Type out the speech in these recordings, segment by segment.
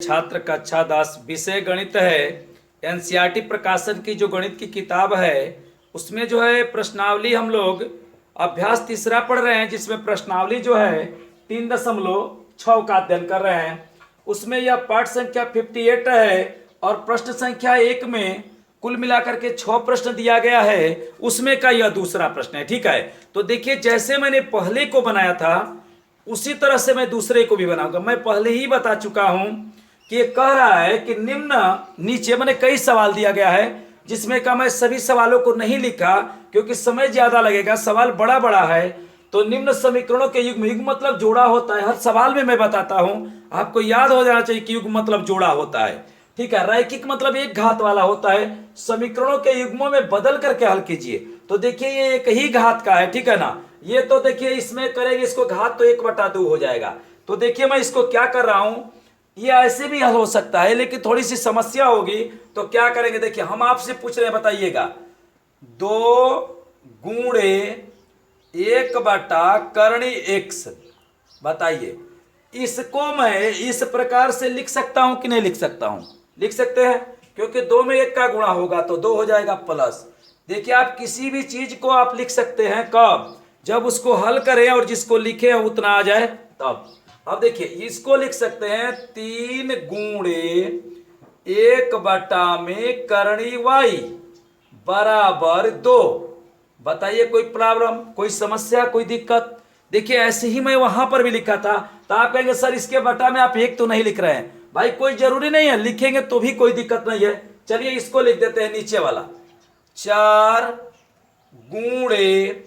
छात्र कक्षा 10 विषय गणित है। एनसीईआरटी प्रकाशन की जो गणित की किताब है उसमें जो है प्रश्नावली हम लोग अभ्यास तीसरा पढ़ रहे हैं, जिसमें प्रश्नावली जो है 3.6 का अध्ययन कर रहे हैं। उसमें यह पाठ संख्या 58 है और प्रश्न संख्या 1 में कुल मिलाकर के 6 प्रश्न दिया गया है, उसमें का यह दूसरा प्रश्न है। ठीक है, तो देखिए जैसे मैंने पहले को बनाया था उसी तरह से मैं दूसरे को भी बनाऊंगा। मैं पहले ही बता चुका हूं कि ये कह रहा है कि निम्न नीचे मैंने कई सवाल दिया गया है, जिसमें का मैं सभी सवालों को नहीं लिखा क्योंकि समय ज्यादा लगेगा, सवाल बड़ा बड़ा है। तो निम्न समीकरणों के युग्म, युग्म मतलब जोड़ा होता है, हर सवाल में मैं बताता हूं, आपको याद हो जाना चाहिए कि युग्म मतलब जोड़ा होता है। ठीक है, रैखिक मतलब एक घात वाला होता है। समीकरणों के युग्मों में बदल करके हल कीजिए। तो देखिए ये एक ही घात का है, ठीक है ना। ये तो देखिए इसमें करेंगे इसको घात तो 1/2 हो जाएगा। तो देखिए मैं इसको क्या कर रहा हूं, ये ऐसे भी हल हो सकता है लेकिन थोड़ी सी समस्या होगी। तो क्या करेंगे, देखिए हम आपसे पूछ रहे हैं, बताइएगा 2 गुणे 1/करणी x, बताइए इसको मैं इस प्रकार से लिख सकता हूं कि नहीं लिख सकता हूं? लिख सकते हैं, क्योंकि 2 में 1 का गुणा होगा तो 2 हो जाएगा प्लस। देखिए आप किसी भी चीज को आप लिख सकते हैं कब, जब उसको हल करें और जिसको लिखे उतना आ जाए तब। अब देखिए इसको लिख सकते हैं 3 गुणे 1/करणी y बराबर 2। बताइए कोई प्रॉब्लम, कोई समस्या, कोई दिक्कत? देखिए ऐसे ही मैं वहां पर भी लिखा था। तो आप कहेंगे सर इसके बटा में आप 1 तो नहीं लिख रहे हैं। भाई कोई जरूरी नहीं है, लिखेंगे तो भी कोई दिक्कत नहीं है। चलिए इसको लिख देते हैं नीचे वाला, 4 गुणे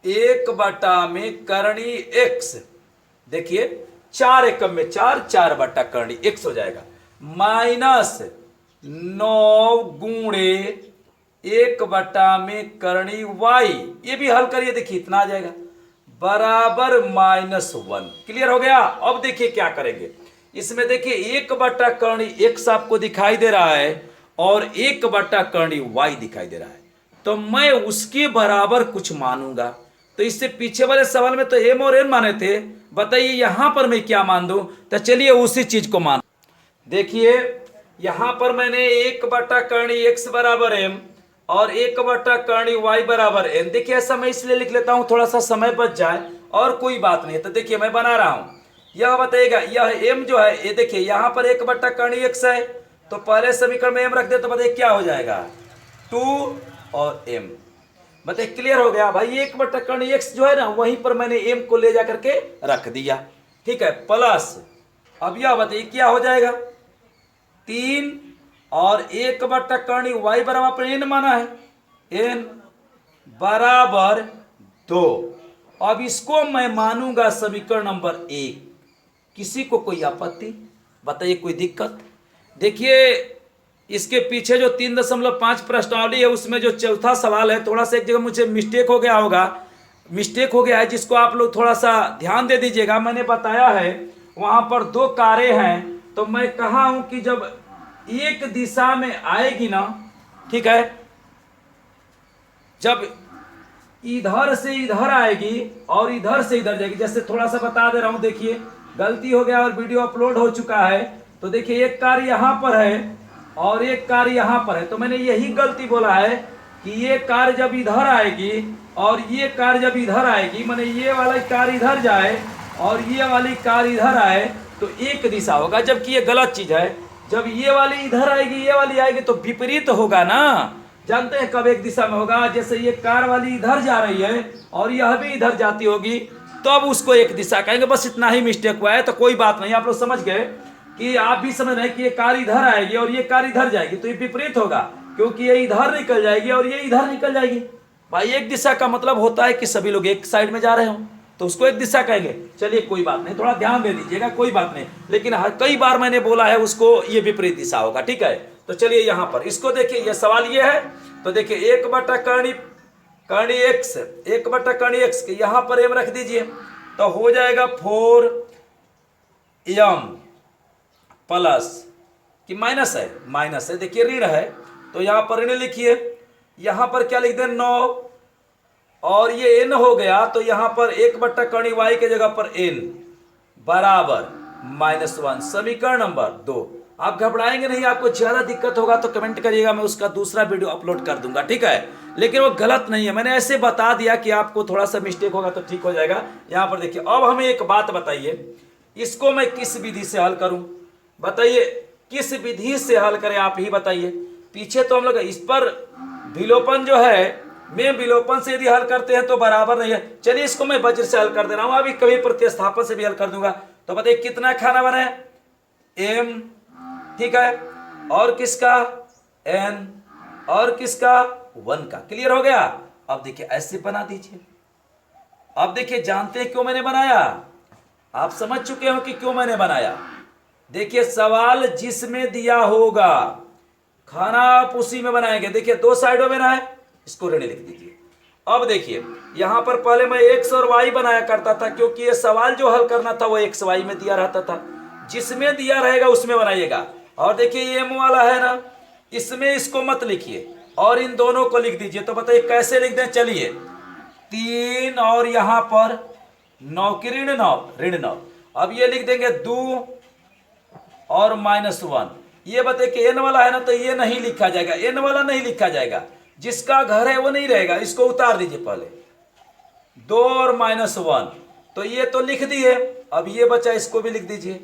1/करणी x। देखिए 4 एकम में 4, 4/करणी x हो जाएगा, माइनस 9 गुणे 1/करणी y। ये भी हल करिए, देखिए इतना आ जाएगा बराबर -1। क्लियर हो गया। अब देखिए क्या करेंगे इसमें, देखिए 1/करणी x आपको दिखाई दे रहा है और 1/करणी y दिखाई दे रहा है, तो मैं उसके बराबर कुछ मानूंगा। तो इससे पीछे वाले सवाल में तो m और n माने थे, बताइए यहां पर मैं क्या मान दूं? तो चलिए उसी चीज को मान। देखिए यहां पर मैंने 1/करणी x बराबर m और 1/करणी y बराबर n। देखिए ऐसा मैं इसलिए लिख लेता हूं थोड़ा सा समय बच जाए, और कोई बात नहीं। तो देखिए मैं बना रहा हूं, यह बताइएगा यह m जो है, ये देखिए यहां पर 1/करणी x है, तो पहले समीकरण में m रख दे तो बताइए क्या हो जाएगा, 2 और m। बताइए क्लियर हो गया भाई। 1/करणी x जो है ना, वहीं पर मैंने m को ले जाकर के रख दिया। ठीक है, प्लस अब यह बताइए क्या हो जाएगा, 3 और 1/करणी y बराबर n माना है, n बराबर 2। अब इसको मैं मानूंगा समीकरण नंबर 1। किसी को कोई आपत्ति? बताइए कोई दिक्कत? देखिए इसके पीछे जो 3.5 प्रश्नावली है उसमें जो चौथा सवाल है, थोड़ा सा एक जगह मुझे मिस्टेक हो गया होगा, मिस्टेक हो गया है, जिसको आप लोग थोड़ा सा ध्यान दे दीजिएगा। मैंने बताया है वहां पर 2 कारें हैं, तो मैं कहा हूं कि जब एक दिशा में आएगी ना, ठीक है, जब इधर से इधर आएगी और इधर से इधर जाएगी, जैसे थोड़ा सा बता दे रहा हूं, देखिए गलती हो गया और वीडियो अपलोड हो चुका है। तो देखिए एक कार यहां पर है और एक कार यहां पर है, तो मैंने यही गलती बोला है कि ये कार जब इधर आएगी और ये कार जब इधर आएगी, माने ये वाली कार इधर जाए और ये वाली कार इधर आए तो एक दिशा होगा, जबकि ये गलत चीज है। जब ये वाली इधर आएगी ये वाली आएगी तो विपरीत होगा ना। जानते हैं कब एक दिशा में होगा, जैसे ये कार वाली इधर जा रही है और यह भी इधर जाती होगी, तो अब उसको एक दिशा कहेंगे। बस इतना ही मिस्टेक हुआ है, तो कोई बात नहीं, आप लोग समझ गए कि आप भी समझ रहे हैं कि ये कार इधर आएगी और ये कार इधर जाएगी, तो ये विपरीत होगा, क्योंकि ये इधर निकल जाएगी और ये इधर निकल जाएगी। भाई एक दिशा का मतलब होता है कि सभी लोग एक साइड में जा रहे हो, तो उसको एक दिशा कहेंगे। चलिए कोई बात नहीं, थोड़ा ध्यान दे दीजिएगा, कोई बात नहीं, लेकिन कई बार मैंने बोला है उसको ये विपरीत दिशा होगा। ठीक है, तो चलिए यहां पर इसको देखिए, ये सवाल ये है, तो देखिए 1/करणी x, 1/करणी x के यहां पर m रख दीजिए, तो हो जाएगा 4m प्लस कि माइनस है, माइनस है, देखिए ऋण है तो यहां पर ऋण लिखिए, यहां पर क्या लिख दें 9 और ये n हो गया, तो यहां पर 1/करणी y के जगह पर n बराबर -1। समीकरण नंबर 2। आप घबराएंगे नहीं, आपको ज्यादा दिक्कत होगा तो कमेंट करिएगा, मैं उसका दूसरा वीडियो अपलोड कर दूंगा, ठीक है। लेकिन वो गलत नहीं है, मैंने ऐसे बता दिया कि आपको थोड़ा सा मिस्टेक होगा तो ठीक हो जाएगा। यहाँ पर देखिए, अब हमें एक बात बताइए, इसको मैं किस विधि से हल करूं? बताइए किस विधि से हल करें, आप ही बताइए। पीछे तो हम लोग इस पर विलोपन जो है, मैं विलोपन से यदि हल करते हैं तो बराबर नहीं है। चलिए इसको मैं वज्र से हल कर दे रहा हूं, अभी कभी प्रतिस्थापन से भी हल कर दूंगा। तो बताइए कितना खाना बना है? m, ठीक है, और किसका? n, और किसका? 1 का। क्लियर हो गया? अब देखिए ऐसे बना दीजिए। अब देखिए, जानते हैं क्यों मैंने बनाया? आप समझ चुके हो कि क्यों मैंने बनाया। देखिए, सवाल जिसमें दिया होगा खाना आप उसी में बनाएंगे। देखिए 2 साइडों में ना है, इसको ऋण लिख दीजिए। अब देखिए, यहां पर पहले मैं x और y बनाया करता था, क्योंकि ये सवाल जो हल करना था वो x y में दिया रहता था। जिसमें दिया रहेगा उसमें बनाइएगा। और देखिए ये m वाला है ना, इसमें इसको मत लिखिए और इन दोनों को लिख दीजिए। तो बताइए कैसे लिख दें? चलिए 3 और यहां पर 9 की ऋण 9। अब ये लिख देंगे 2 और -1। ये बताइए कि n वाला है ना, तो ये नहीं लिखा जाएगा, n वाला नहीं लिखा जाएगा, जिसका घर है वो नहीं रहेगा, इसको उतार दीजिए पहले। 2 और -1, तो ये तो लिख दिए। अब ये बचा, इसको भी लिख दीजिए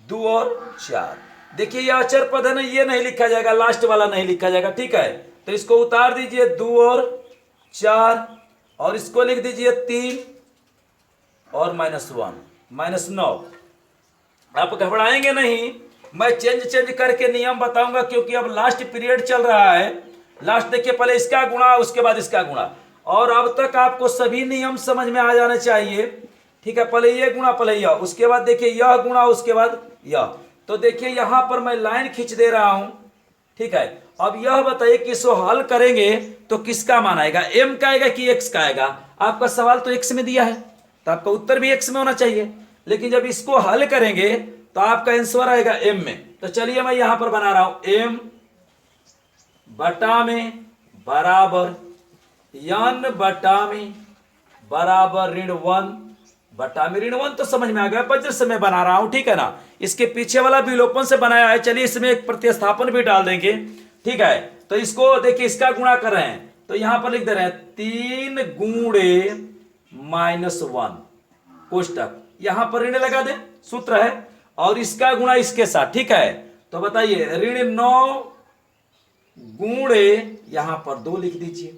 2 और 4। देखिए ये अचर पद है ना, ये नहीं लिखा जाएगा, लास्ट वाला नहीं लिखा जाएगा, ठीक है। तो इसको उतार दीजिए 2 और 4, और इसको लिख दीजिए 3 और -1 -9। आप घबराएंगे नहीं, मैं चेंज करके नियम बताऊंगा, क्योंकि अब लास्ट पीरियड चल रहा है। लास्ट देखिए, पहले इसका गुणा उसके बाद इसका गुणा, और अब तक आपको सभी नियम समझ में आ जाने चाहिए, ठीक है। पहले ये गुणा, पहले यह, उसके बाद देखिए यह गुणा, उसके बाद यह। तो देखिए यहां पर मैं लाइन खींच दे रहा हूं, ठीक है। अब यह बताइए कि इसको हल करेंगे तो किसका मान आएगा? m का आएगा कि x का आएगा? आपका सवाल तो x में दिया है, तो आपका उत्तर भी x में होना चाहिए। लेकिन जब इसको हल करेंगे तो आपका आंसर आएगा m में। तो चलिए मैं यहां पर बना रहा हूं, m बटा में बराबर n बटा में बराबर -1 बटा में -1। तो समझ में आ गया, वज्र से मैं बना रहा हूं, ठीक है ना। इसके पीछे वाला विलोपन से बनाया है। चलिए इसमें एक प्रतिस्थापन भी डाल देंगे, ठीक है। तो इसको देखिए, इसका गुणा कर रहे हैं, तो यहां पर लिख दे रहे हैं 3 गुणे -1 कोष्टक, यहां पर ऋण लगा दे, सूत्र है, और इसका गुणा इसके साथ, ठीक है। तो बताइए -9 गुणे यहां पर 2 लिख दीजिए।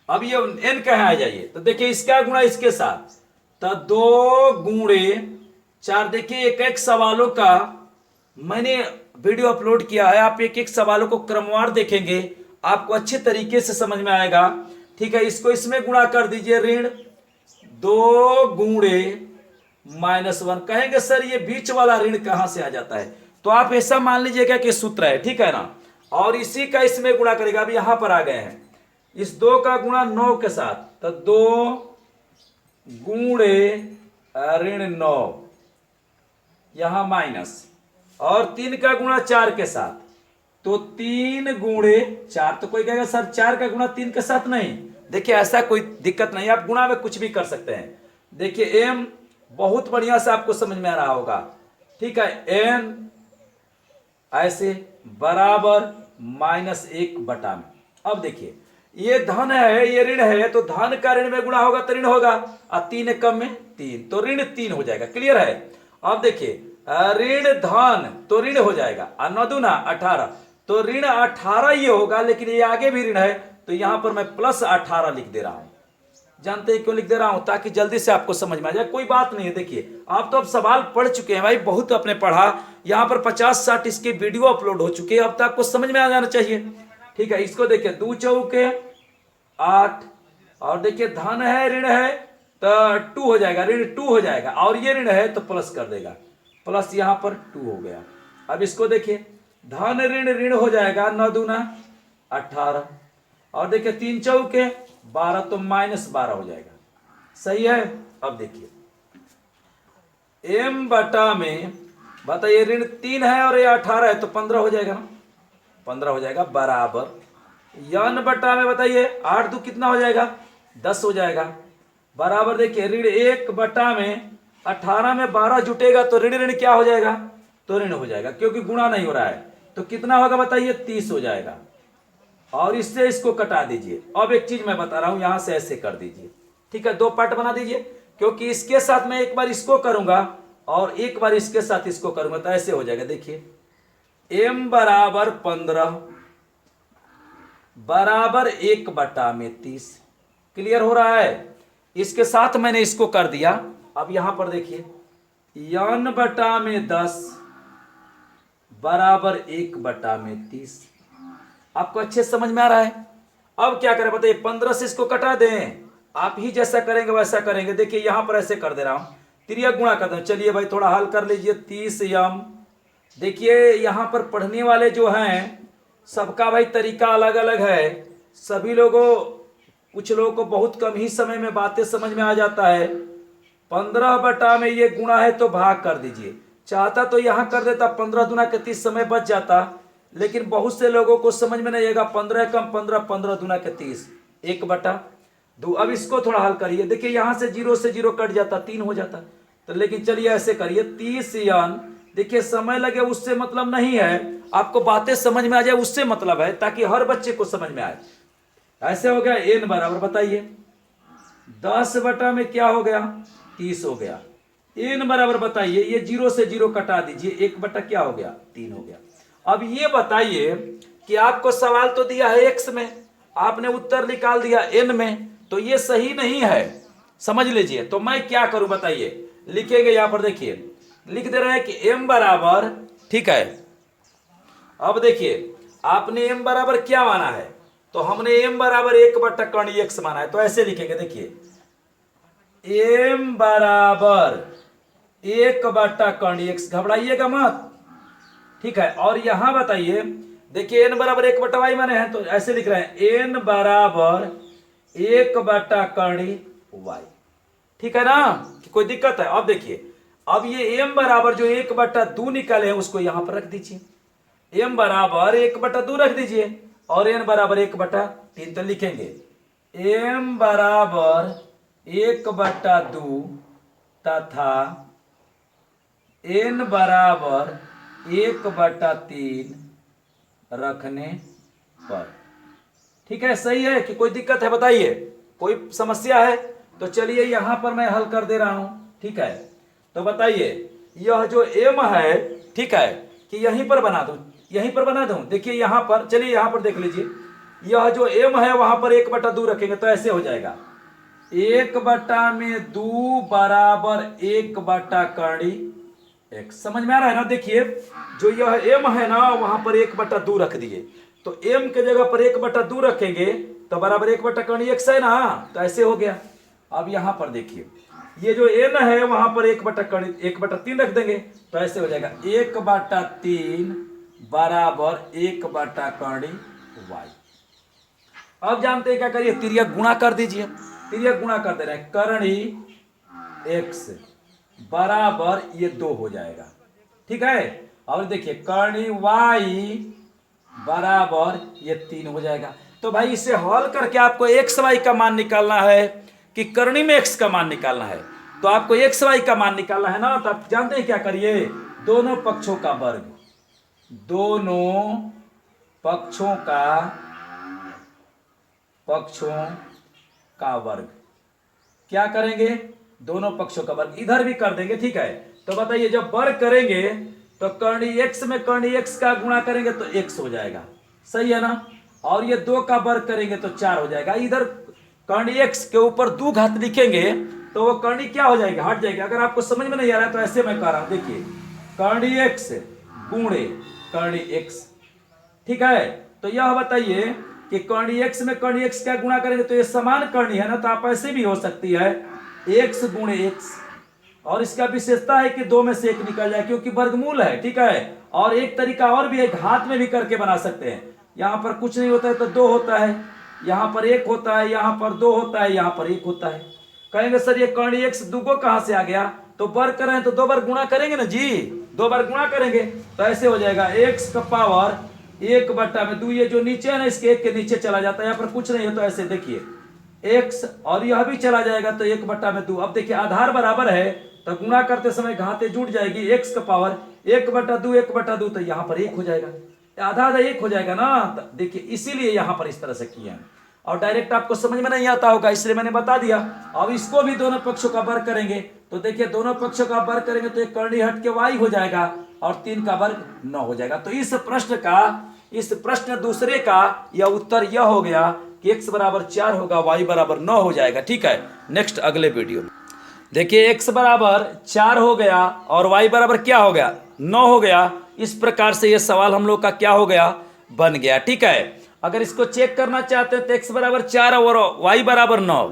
अब ये n कहाँ आ जाइए, तो देखिए इसका गुणा इसके साथ, तो 2 गुणे 4। देखिए एक एक सवालों का मैंने वीडियो अपलोड किया है, आप एक एक सवालों को क्रमवार देखेंगे, आपको अच्छे तरीके से समझ में आएगा, ठीक है। इसको इसमें गुणा कर दीजिए, ऋण 2 गुणे -1। कहेंगे सर ये बीच वाला ऋण कहां से आ जाता है? तो आप ऐसा मान लीजिएगा कि सूत्र है, ठीक है ना, और इसी का इसमें गुणा करेगा। अब यहां पर आ गए हैं, इस 2 का गुणा 9 के साथ, तो 2 गुणे -9 यहां माइनस, और 3 का गुणा 4 के साथ, तो 3 गुणे 4। तो कोई कहेगा सर 4 का गुणा 3 के साथ नहीं, देखिए ऐसा कोई दिक्कत नहीं, आप गुणा में कुछ भी कर सकते हैं। देखिए m बहुत बढ़िया से आपको समझ में आ रहा होगा, ठीक है। n ऐसे बराबर -1 बटा में। अब देखिए ये धन है, ये ऋण है, तो धन का ऋण में गुणा होगा तो ऋण होगा, और 3 कम में 3, तो ऋण 3 हो जाएगा। क्लियर है? अब देखिए ऋण धन तो ऋण हो जाएगा, और 9 दूना 18, तो ऋण 18 ये होगा, लेकिन ये आगे भी ऋण है, तो यहां पर मैं +18 लिख दे रहा हूं। जानते हैं क्यों लिख दे रहा हूं? ताकि जल्दी से आपको समझ में आ जाए। कोई बात नहीं है, देखिए आप तो अब सवाल पढ़ चुके हैं भाई, बहुत आपने पढ़ा, यहां पर 50-60 इसके वीडियो अपलोड हो चुके हैं, अब तक आपको समझ में आ जाना चाहिए, ठीक है। इसको देखिए 2 चौके 8, और देखिए धन है ऋण है तो 2 हो जाएगा, ऋण 2 हो जाएगा, और ये ऋण है तो प्लस कर देगा, प्लस यहां पर 2 हो गया। अब इसको देखिए धन ऋण ऋण हो जाएगा, 9 दूना 18, और देखिए 3 चौके 12, तो -12 हो जाएगा। सही है? अब देखिए m बटा में, बताइए ऋण 3 है और ये 18 है, तो 15 हो जाएगा ना, 15 हो जाएगा, बराबर n बटा में, बताइए 8 2 कितना हो जाएगा, 10 हो जाएगा, बराबर देखिए ऋण 1 बटा में 18 में 12 जुटेगा तो ऋण ऋण क्या हो जाएगा, तो ऋण हो जाएगा, क्योंकि गुणा नहीं हो रहा है। तो कितना होगा बताइए, 30 हो जाएगा। और इससे इसको कटा दीजिए। अब एक चीज मैं बता रहा हूं, यहां से ऐसे कर दीजिए, ठीक है, दो पार्ट बना दीजिए, क्योंकि इसके साथ मैं एक बार इसको करूंगा और एक बार इसके साथ इसको करूंगा, तो ऐसे हो जाएगा। देखिए m बराबर 15 बराबर 1/30। क्लियर हो रहा है। इसके साथ मैंने इसको कर दिया। अब यहां पर देखिए n/10 बराबर 1/30। आपको अच्छे समझ में आ रहा है। अब क्या करें बताइए, 15 से इसको कटा दें, आप ही जैसा करेंगे वैसा करेंगे। देखिए यहां पर ऐसे कर दे रहा हूं, तिर्यक गुणा कर दे। चलिए भाई थोड़ा हल कर लीजिए। 30m, देखिए यहां पर पढ़ने वाले जो हैं सबका भाई तरीका अलग अलग है। सभी लोगों, कुछ लोगों को बहुत कम ही समय में बातें समझ में आ जाता है। 15 में ये गुणा है तो भाग कर दीजिए। चाहता तो यहां कर देता, 15 दूना के 30 समय बच जाता, लेकिन बहुत से लोगों को समझ में नहीं आएगा। 15 कम 15, 15 दूना के 30, 1/2। अब इसको थोड़ा हल करिए। देखिए यहां से 0 से 0 कट जाता, 3 हो जाता। तो लेकिन चलिए ऐसे करिए, 30n, देखिए समय लगे उससे मतलब नहीं है, आपको बातें समझ में आ जाए उससे मतलब है, ताकि हर बच्चे को समझ में आए। ऐसे हो गया n बराबर बताइए 10 में क्या हो गया, 30 हो गया। n बराबर बताइए, ये 0 से 0 कटा दीजिए, 1 क्या हो गया, 3 हो गया। अब ये बताइए कि आपको सवाल तो दिया है x में, आपने उत्तर निकाल दिया n में, तो ये सही नहीं है, समझ लीजिए। तो मैं क्या करूं बताइए, लिखेंगे यहां पर, देखिए लिख दे रहे हैं कि m बराबर, ठीक है। अब देखिए आपने m बराबर क्या माना है, तो हमने m बराबर 1/कर्ण x माना है, तो ऐसे लिखेंगे। देखिए m बराबर 1/कर्ण x, घबराइएगा मत, ठीक है। और यहां बताइए, देखिए n बराबर 1/y माने हैं, तो ऐसे लिख रहे हैं n बराबर 1/कर्ण y, ठीक है ना, कि कोई दिक्कत है। अब देखिए, अब ये m बराबर जो 1/2 निकाले हैं उसको यहां पर रख दीजिए, m बराबर 1/2 रख दीजिए, और n बराबर 1/3। तो लिखेंगे m बराबर 1/2 तथा n बराबर 1/3 रखने पर, ठीक है। सही है कि कोई दिक्कत है बताइए, कोई समस्या है? तो चलिए यहां पर मैं हल कर दे रहा हूं, ठीक है। तो बताइए यह जो m है, ठीक है, कि यहीं पर बना दूं, यहीं पर बना दूं। देखिए यहां पर, चलिए यहां पर देख लीजिए, यह जो m है वहां पर 1/2 रखेंगे, तो ऐसे हो जाएगा 1/2 बराबर 1/कर्ण x। समझ में आ रहा है ना। देखिए जो यह m है ना, वहां पर 1/2 रख दिए, तो m के जगह पर 1/2 रखेंगे तो बराबर 1/कर्ण x है ना, तो ऐसे हो गया। अब यहां पर देखिए, ये जो n है वहां पर 1/3 रख देंगे, तो ऐसे हो जाएगा 1/3 बराबर 1/कर्ण y। अब जानते हैं क्या करिए, तिर्यक गुणा कर दीजिए। तिर्यक गुणा कर दे रहे हैं, कर्ण x बराबर ये 2 हो जाएगा, ठीक है। और देखिए कर्ण y बराबर ये 3 हो जाएगा। तो भाई इसे हल करके आपको x y का मान निकालना है कि कर्णी में x का मान निकालना है। तो आपको x y का मान निकालना है ना, तो आप जानते हैं क्या करिए, दोनों पक्षों का वर्ग, दोनों पक्षों का वर्ग, क्या करेंगे, दोनों पक्षों का वर्ग इधर भी कर देंगे, ठीक है। तो बताइए जब वर्ग करेंगे तो कर्णी x में कर्णी x का गुणा करेंगे तो x हो जाएगा, सही है ना। और ये 2 का वर्ग करेंगे तो 4 हो जाएगा। इधर कर्णी x के ऊपर 2 घात लिखेंगे तो वो कर्णी क्या हो जाएगा, हट जाएगा। अगर आपको समझ में नहीं आ रहा है तो ऐसे मैं कह रहा हूं, देखिए कर्णी x गुणे कर्णी x, ठीक है। तो यह बताइए कि कर्णी x में कर्णी x का गुणा करेंगे तो ये समान कर्णी है ना, तो आप ऐसे भी हो सकती है x गुणे x, और इसका विशेषता है कि 2 में से 1 निकल जाए क्योंकि वर्गमूल है, ठीक है। और एक तरीका और भी है, घात में भी करके बना सकते हैं। यहां पर कुछ नहीं होता है तो 2 होता है, यहां पर 1 होता है, यहां पर 2 होता है, यहां पर 1 होता है। कहेंगे सर ये कर्णी x दुगो कहां से आ गया, तो वर्ग करें तो 2 बार गुणा करेंगे ना जी, 2 बार गुणा करेंगे तो ऐसे हो जाएगा x का पावर 1/2। ये जो नीचे है ना, इसके 1 के नीचे चला जाता है, यहाँ पर कुछ नहीं है, तो ऐसे देखिए x, और यह भी चला जाएगा तो 1/2। अब देखिए आधार बराबर है तो गुणा करते समय घाते जुड़ जाएगी, x का पावर 1/2 तो यहाँ पर 1 हो जाएगा, आधा आधा 1 हो जाएगा ना। देखिए इसीलिए यहाँ पर इस तरह से किए हैं, और डायरेक्ट आपको समझ में नहीं आता होगा इसलिए मैंने बता दिया। अब इसको भी दोनों पक्षों का वर्ग करेंगे, तो देखिए दोनों पक्षों का वर्ग करेंगे तो एक कर्णी हट के y हो जाएगा और 3 का वर्ग 9 हो जाएगा। तो इस प्रश्न दूसरे का यह उत्तर यह हो गया कि x बराबर 4 होगा, y बराबर 9 हो जाएगा। ठीक है, नेक्स्ट अगले वीडियो में देखिए x बराबर 4 हो गया और y बराबर क्या हो गया, 9 हो गया। इस प्रकार से यह सवाल हम लोग का क्या हो गया, बन गया। ठीक है, अगर इसको चेक करना चाहते हैं तो x बराबर 4 और y बराबर 9